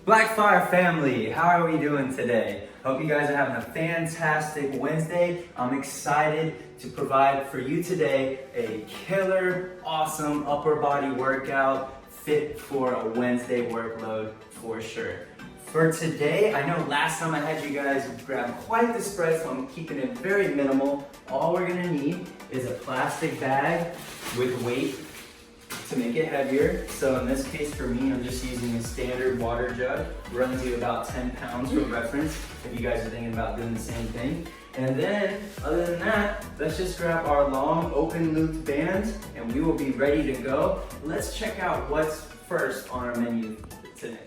BlackFire family, how are we doing today? Hope you guys are having a fantastic Wednesday. I'm excited to provide for you today a killer, awesome upper body workout fit for a Wednesday workload for sure. For today, I know last time I had you guys grab quite the spread, so I'm keeping it very minimal. All we're gonna need is a plastic bag with weight to make it heavier. So in this case for me, I'm just using a standard water jug. Runs you about 10 pounds for reference, if you guys are thinking about doing the same thing. And then, other than that, let's just grab our long open loop band and we will be ready to go. Let's check out what's first on our menu today.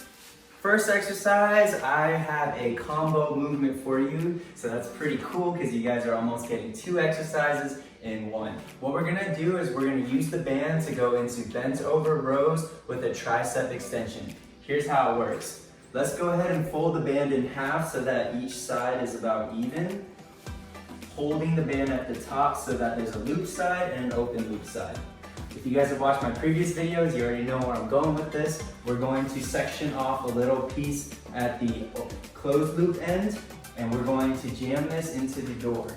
First exercise, I have a combo movement for you. So that's pretty cool because you guys are almost getting 2 exercises in one. What we're gonna do is we're gonna use the band to go into bent over rows with a tricep extension. Here's how it works. Let's go ahead and fold the band in half so that each side is about even. Holding the band at the top so that there's a loop side and an open loop side. If you guys have watched my previous videos, you already know where I'm going with this. We're going to section off a little piece at the closed loop end, and we're going to jam this into the door.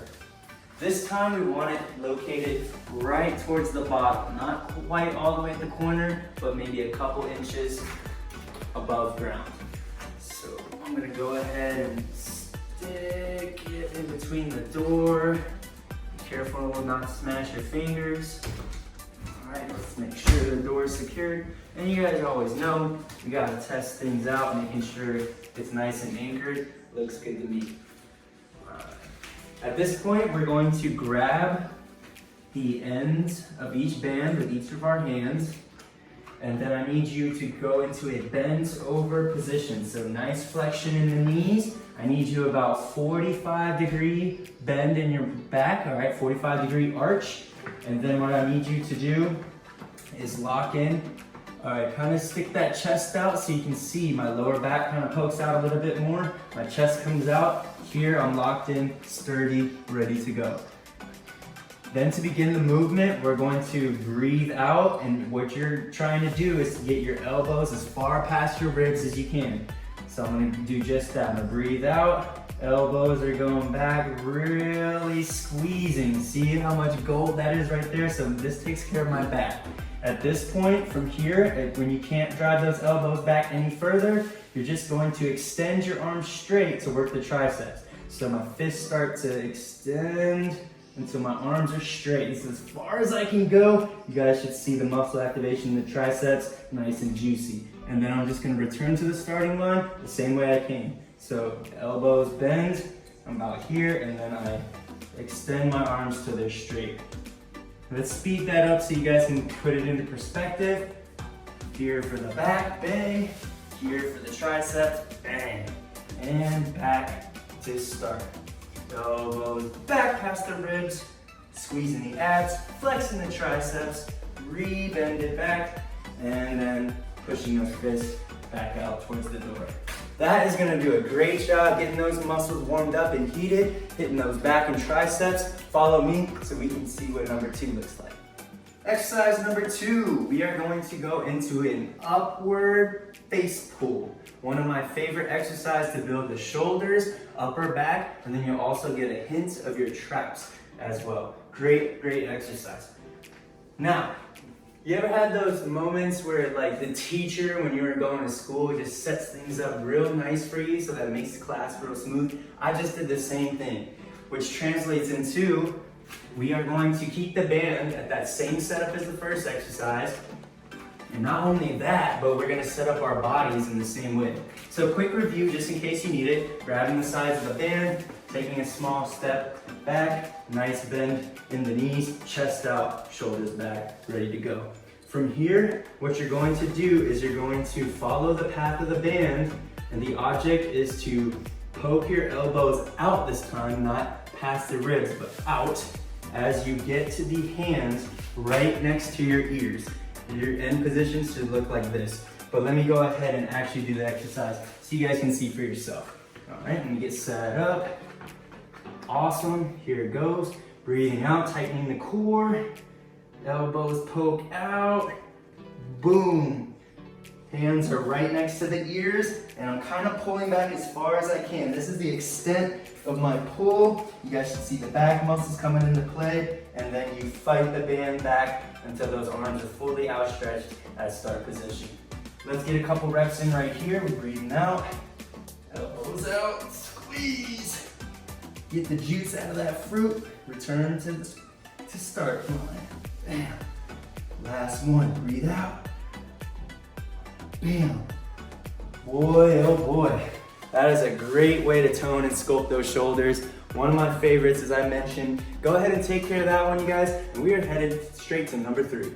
This time we want it located right towards the bottom, not quite all the way at the corner, but maybe a couple inches above ground. So I'm gonna go ahead and stick it in between the door. Be careful not to smash your fingers. All right, let's make sure the door is secured. And you guys always know, we gotta test things out, making sure it's nice and anchored. Looks good to me. At this point, we're going to grab the ends of each band with each of our hands, and then I need you to go into a bent over position. So nice flexion in the knees. I need you about 45-degree bend in your back, all right, 45-degree arch. And then what I need you to do is lock in. All right, kind of stick that chest out so you can see my lower back kind of pokes out a little bit more. My chest comes out. Here I'm locked in, sturdy, ready to go. Then to begin the movement, we're going to breathe out, and what you're trying to do is to get your elbows as far past your ribs as you can. So I'm gonna do just that. I'm gonna breathe out, elbows are going back, really squeezing. See how much gold that is right there? So this takes care of my back. At this point, from here, when you can't drive those elbows back any further, you're just going to extend your arms straight to work the triceps. So my fists start to extend until my arms are straight. This is as far as I can go. You guys should see the muscle activation in the triceps, nice and juicy. And then I'm just gonna return to the starting line the same way I came. So elbows bend, I'm about here, and then I extend my arms till they're straight. Let's speed that up so you guys can put it into perspective. Here for the back, bang. Here for the triceps, bang. And back to start. Elbows back past the ribs, squeezing the abs, flexing the triceps, re-bend it back, and then pushing those fists back out towards the door. That is gonna do a great job getting those muscles warmed up and heated, hitting those back and triceps. Follow me so we can see what number 2 looks like. Exercise number 2, we are going to go into an upward face pull. One of my favorite exercises to build the shoulders, upper back, and then you'll also get a hint of your traps as well. Great, great exercise. Now, you ever had those moments where like the teacher, when you were going to school, just sets things up real nice for you so that it makes the class real smooth? I just did the same thing, which translates into we are going to keep the band at that same setup as the first exercise. And not only that, but we're gonna set up our bodies in the same way. So quick review, just in case you need it. Grabbing the sides of the band, taking a small step back, nice bend in the knees, chest out, shoulders back, ready to go. From here, what you're going to do is you're going to follow the path of the band, and the object is to poke your elbows out this time, not past the ribs, but out, as you get to the hands right next to your ears. Your end position should look like this. But let me go ahead and actually do the exercise so you guys can see for yourself. All right, let me get set up. Awesome, here it goes. Breathing out, tightening the core. Elbows poke out. Boom. Hands are right next to the ears, and I'm kind of pulling back as far as I can. This is the extent of my pull. You guys should see the back muscles coming into play, and then you fight the band back until those arms are fully outstretched at start position. Let's get a couple reps in right here. We're breathing out, elbows out, squeeze. Get the juice out of that fruit. Return to start. Come on, bam. Last one, breathe out. Bam. Boy, oh boy. That is a great way to tone and sculpt those shoulders. One of my favorites, as I mentioned. Go ahead and take care of that one, you guys. And we are headed straight to number 3.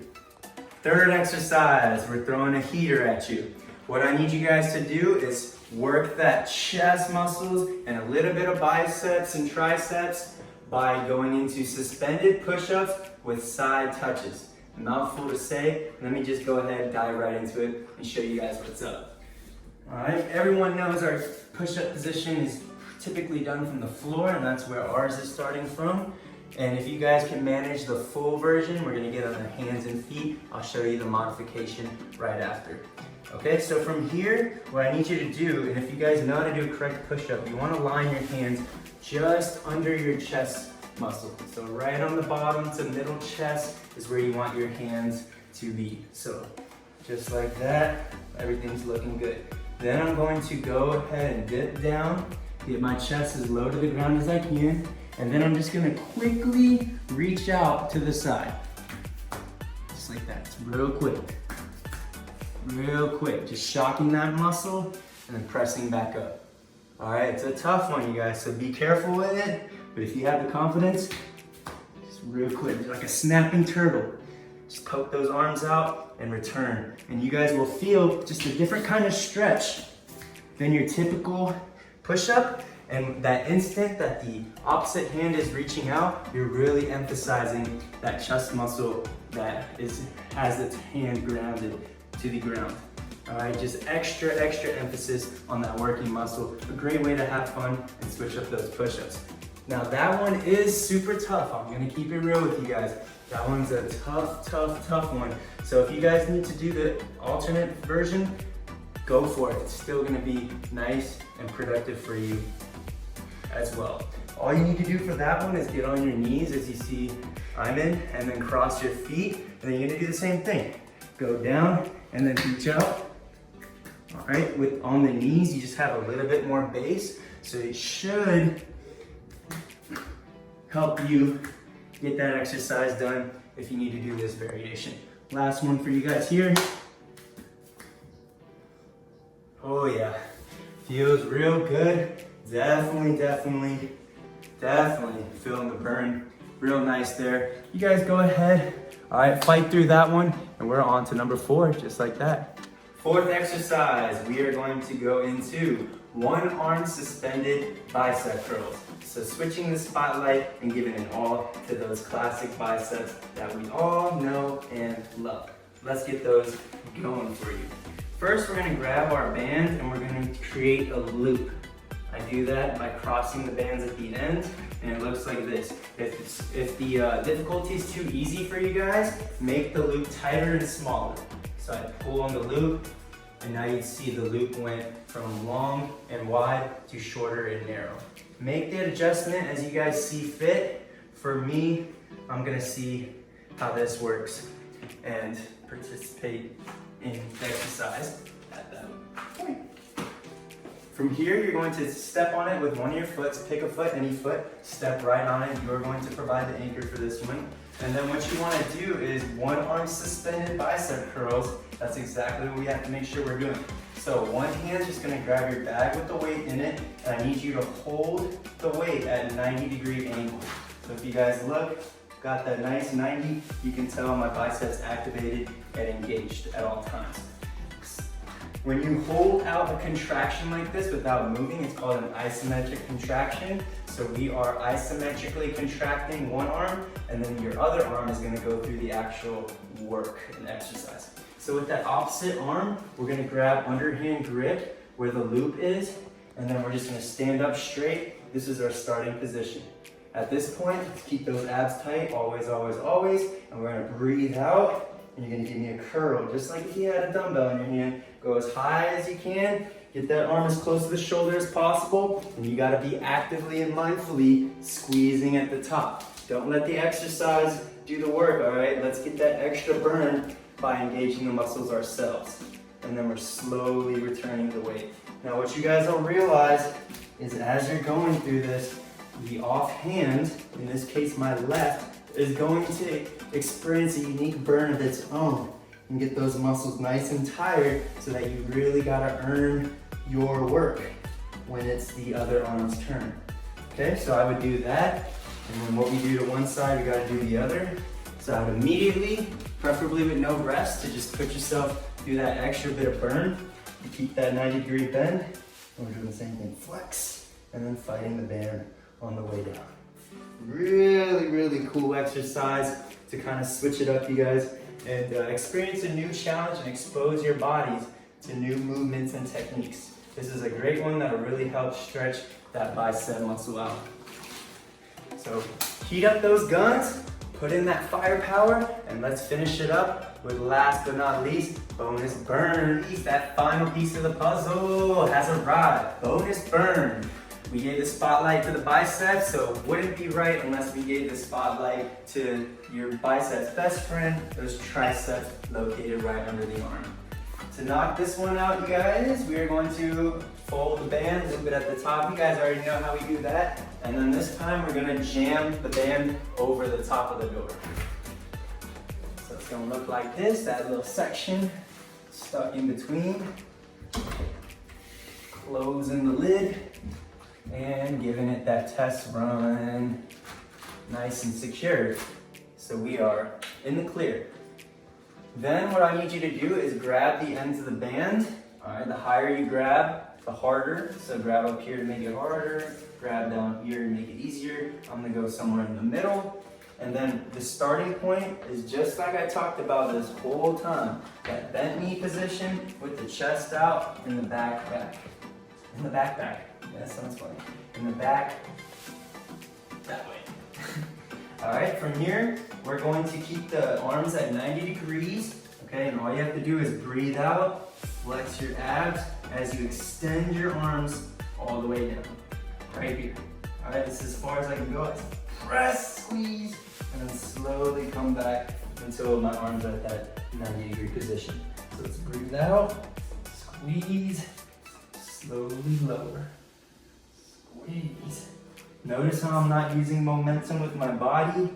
Third exercise, we're throwing a heater at you. What I need you guys to do is work that chest muscles and a little bit of biceps and triceps by going into suspended push-ups with side touches. A mouthful to say. Let me just go ahead and dive right into it and show you guys what's up. All right, everyone knows our push-up position is typically done from the floor, and that's where ours is starting from. And if you guys can manage the full version, we're gonna get on the hands and feet. I'll show you the modification right after. Okay, so from here, what I need you to do, and if you guys know how to do a correct push-up, you wanna line your hands just under your chest muscle. So right on the bottom to middle chest is where you want your hands to be. So just like that, everything's looking good. Then I'm going to go ahead and dip down, get my chest as low to the ground as I can, and then I'm just gonna quickly reach out to the side. Just like that, it's real quick. Real quick, just shocking that muscle and then pressing back up. All right, it's a tough one, you guys, so be careful with it. But if you have the confidence, just real quick, like a snapping turtle. Just poke those arms out and return. And you guys will feel just a different kind of stretch than your typical push-up. And that instant that the opposite hand is reaching out, you're really emphasizing that chest muscle that has its hand grounded to the ground. All right, just extra emphasis on that working muscle. A great way to have fun and switch up those push-ups. Now that one is super tough. I'm gonna keep it real with you guys. That one's a tough one. So if you guys need to do the alternate version, go for it. It's still gonna be nice and productive for you as well. All you need to do for that one is get on your knees as you see I'm in, and then cross your feet, and then you're gonna do the same thing. Go down and then reach out. All right, on the knees, you just have a little bit more base, so it should help you get that exercise done if you need to do this variation. Last one for you guys here. Oh yeah, feels real good. Definitely feeling the burn. Real nice there. You guys go ahead. All right, fight through that one, and we're on to number 4, just like that. Fourth exercise, we are going to go into one-arm suspended bicep curls. So switching the spotlight and giving it all to those classic biceps that we all know and love. Let's get those going for you. First, we're gonna grab our band and we're gonna create a loop. I do that by crossing the bands at the end, and it looks like this. If the difficulty is too easy for you guys, make the loop tighter and smaller. So I pull on the loop, and now you see the loop went from long and wide to shorter and narrow. Make the adjustment as you guys see fit. For me, I'm gonna see how this works and participate in the exercise at that point. From here, you're going to step on it with one of your foots, pick a foot, any foot, step right on it. You're going to provide the anchor for this one. And then what you want to do is one-arm suspended bicep curls. That's exactly what we have to make sure we're doing. So one hand's just gonna grab your bag with the weight in it, and I need you to hold the weight at a 90-degree angle. So if you guys look, got that nice 90, you can tell my biceps activated and engaged at all times. When you hold out a contraction like this without moving, it's called an isometric contraction. So we are isometrically contracting one arm, and then your other arm is gonna go through the actual work and exercise. So with that opposite arm, we're gonna grab underhand grip where the loop is, and then we're just gonna stand up straight. This is our starting position. At this point, let's keep those abs tight, always, and we're gonna breathe out and you're gonna give me a curl, just like if you had a dumbbell in your hand. Go as high as you can, get that arm as close to the shoulder as possible, and you gotta be actively and mindfully squeezing at the top. Don't let the exercise do the work, all right? Let's get that extra burn by engaging the muscles ourselves. And then we're slowly returning the weight. Now what you guys don't realize is as you're going through this, the offhand, in this case my left, is going to experience a unique burn of its own and get those muscles nice and tired so that you really gotta earn your work when it's the other arm's turn. Okay, so I would do that, and then what we do to one side, we gotta do the other. So I would immediately, preferably with no rest, to just put yourself through that extra bit of burn. You keep that 90-degree bend, and we're doing the same thing, flex, and then fighting the band on the way down. Really, really cool exercise to kind of switch it up, you guys, and experience a new challenge and expose your bodies to new movements and techniques. This is a great one that'll really help stretch that bicep muscle out. So heat up those guns, put in that firepower, and let's finish it up with, last but not least, bonus burn. That final piece of the puzzle has arrived. Bonus burn. We gave the spotlight to the biceps, so it wouldn't be right unless we gave the spotlight to your biceps best friend, those triceps located right under the arm. To knock this one out, you guys, we are going to fold the band a little bit at the top. You guys already know how we do that. And then this time we're gonna jam the band over the top of the door. So it's gonna look like this, that little section stuck in between. Closing the lid and giving it that test run, nice and secure. So we are in the clear. Then what I need you to do is grab the ends of the band. All right, the higher you grab, the harder. So grab up here to make it harder, grab down here to make it easier. I'm gonna go somewhere in the middle. And then the starting point is just like I talked about this whole time. That bent knee position with the chest out in the back. In the back. Yeah, that sounds funny. In the back, that way. All right, from here, we're going to keep the arms at 90 degrees, okay? And all you have to do is breathe out, flex your abs as you extend your arms all the way down, right here. All right, this is as far as I can go. Press, squeeze, and then slowly come back until my arms are at that 90-degree position. So let's breathe out, squeeze, slowly lower, squeeze. Notice how I'm not using momentum with my body.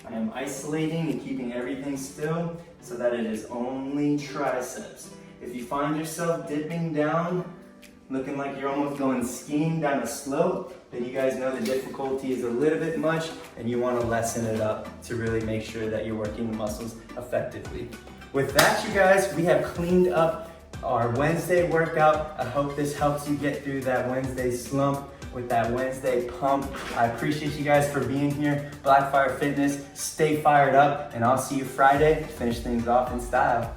I am isolating and keeping everything still so that it is only triceps. If you find yourself dipping down, looking like you're almost going skiing down a slope, then you guys know the difficulty is a little bit much and you want to lessen it up to really make sure that you're working the muscles effectively. With that, you guys, we have cleaned up our Wednesday workout. I hope this helps you get through that Wednesday slump with that Wednesday pump. I appreciate you guys for being here. BlackFire Fitness, stay fired up, and I'll see you Friday to finish things off in style.